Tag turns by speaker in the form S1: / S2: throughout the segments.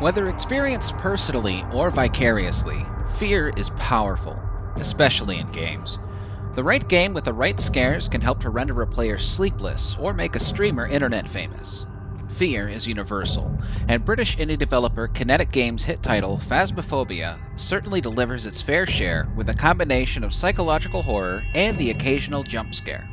S1: Whether experienced personally or vicariously, fear is powerful, especially in games. The right game with the right scares can help to render a player sleepless or make a streamer internet famous. Fear is universal, and British indie developer Kinetic Games' hit title Phasmophobia certainly delivers its fair share with a combination of psychological horror and the occasional jump scare.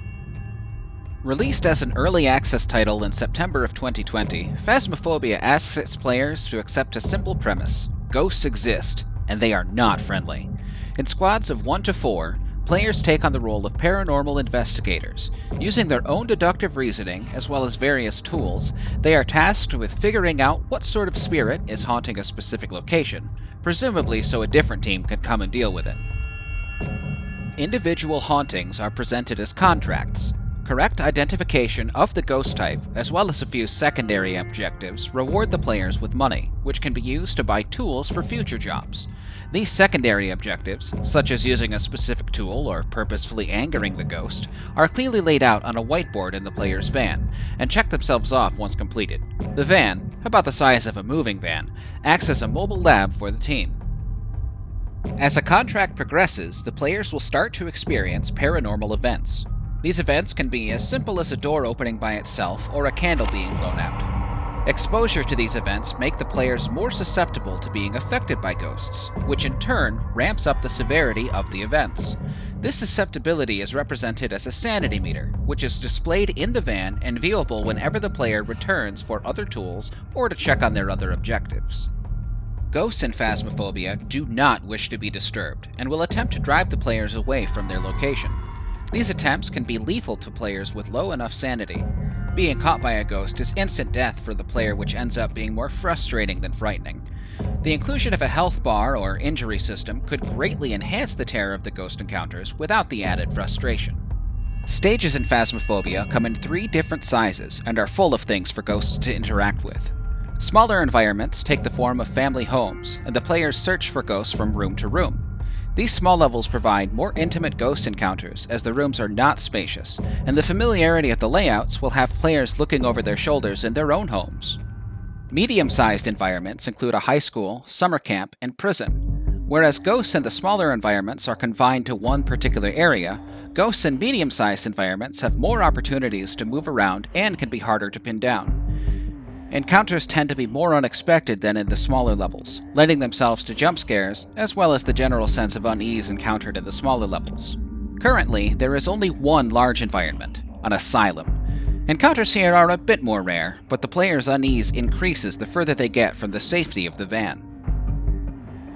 S1: Released as an early access title in September of 2020, Phasmophobia asks its players to accept a simple premise: ghosts exist, and they are not friendly. In squads of 1 to 4, players take on the role of paranormal investigators. Using their own deductive reasoning, as well as various tools, they are tasked with figuring out what sort of spirit is haunting a specific location, presumably so a different team can come and deal with it. Individual hauntings are presented as contracts. Correct identification of the ghost type, as well as a few secondary objectives, reward the players with money, which can be used to buy tools for future jobs. These secondary objectives, such as using a specific tool or purposefully angering the ghost, are clearly laid out on a whiteboard in the player's van, and check themselves off once completed. The van, about the size of a moving van, acts as a mobile lab for the team. As a contract progresses, the players will start to experience paranormal events. These events can be as simple as a door opening by itself or a candle being blown out. Exposure to these events make the players more susceptible to being affected by ghosts, which in turn ramps up the severity of the events. This susceptibility is represented as a sanity meter, which is displayed in the van and viewable whenever the player returns for other tools or to check on their other objectives. Ghosts in Phasmophobia do not wish to be disturbed, and will attempt to drive the players away from their location. These attempts can be lethal to players with low enough sanity. Being caught by a ghost is instant death for the player, which ends up being more frustrating than frightening. The inclusion of a health bar or injury system could greatly enhance the terror of the ghost encounters without the added frustration. Stages in Phasmophobia come in 3 different sizes and are full of things for ghosts to interact with. Smaller environments take the form of family homes, and the players search for ghosts from room to room. These small levels provide more intimate ghost encounters as the rooms are not spacious, and the familiarity of the layouts will have players looking over their shoulders in their own homes. Medium-sized environments include a high school, summer camp, and prison. Whereas ghosts in the smaller environments are confined to one particular area, ghosts in medium-sized environments have more opportunities to move around and can be harder to pin down. Encounters tend to be more unexpected than in the smaller levels, lending themselves to jump scares, as well as the general sense of unease encountered in the smaller levels. Currently, there is only one large environment, an asylum. Encounters here are a bit more rare, but the player's unease increases the further they get from the safety of the van.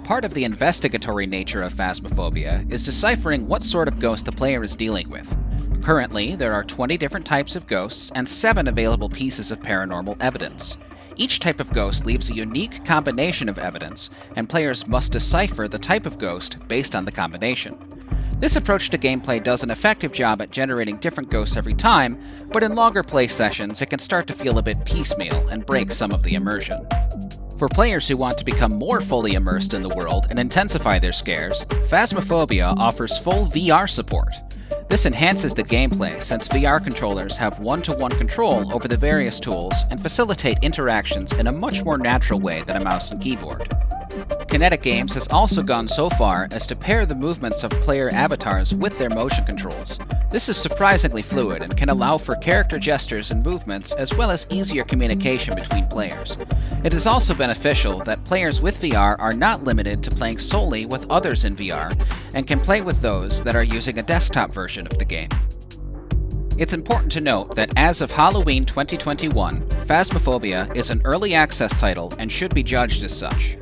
S1: Part of the investigatory nature of Phasmophobia is deciphering what sort of ghost the player is dealing with. Currently, there are 20 different types of ghosts and 7 available pieces of paranormal evidence. Each type of ghost leaves a unique combination of evidence, and players must decipher the type of ghost based on the combination. This approach to gameplay does an effective job at generating different ghosts every time, but in longer play sessions it can start to feel a bit piecemeal and break some of the immersion. For players who want to become more fully immersed in the world and intensify their scares, Phasmophobia offers full VR support. This enhances the gameplay since VR controllers have one-to-one control over the various tools and facilitate interactions in a much more natural way than a mouse and keyboard. Kinetic Games has also gone so far as to pair the movements of player avatars with their motion controls. This is surprisingly fluid and can allow for character gestures and movements as well as easier communication between players. It is also beneficial that players with VR are not limited to playing solely with others in VR and can play with those that are using a desktop version of the game. It's important to note that as of Halloween 2021, Phasmophobia is an early access title and should be judged as such.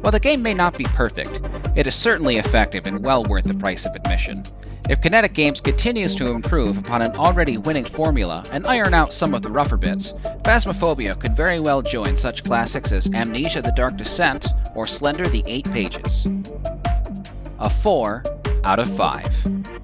S1: While the game may not be perfect, it is certainly effective and well worth the price of admission. If Kinetic Games continues to improve upon an already winning formula and iron out some of the rougher bits, Phasmophobia could very well join such classics as Amnesia: The Dark Descent or Slender: The 8 Pages. A 4 out of 5.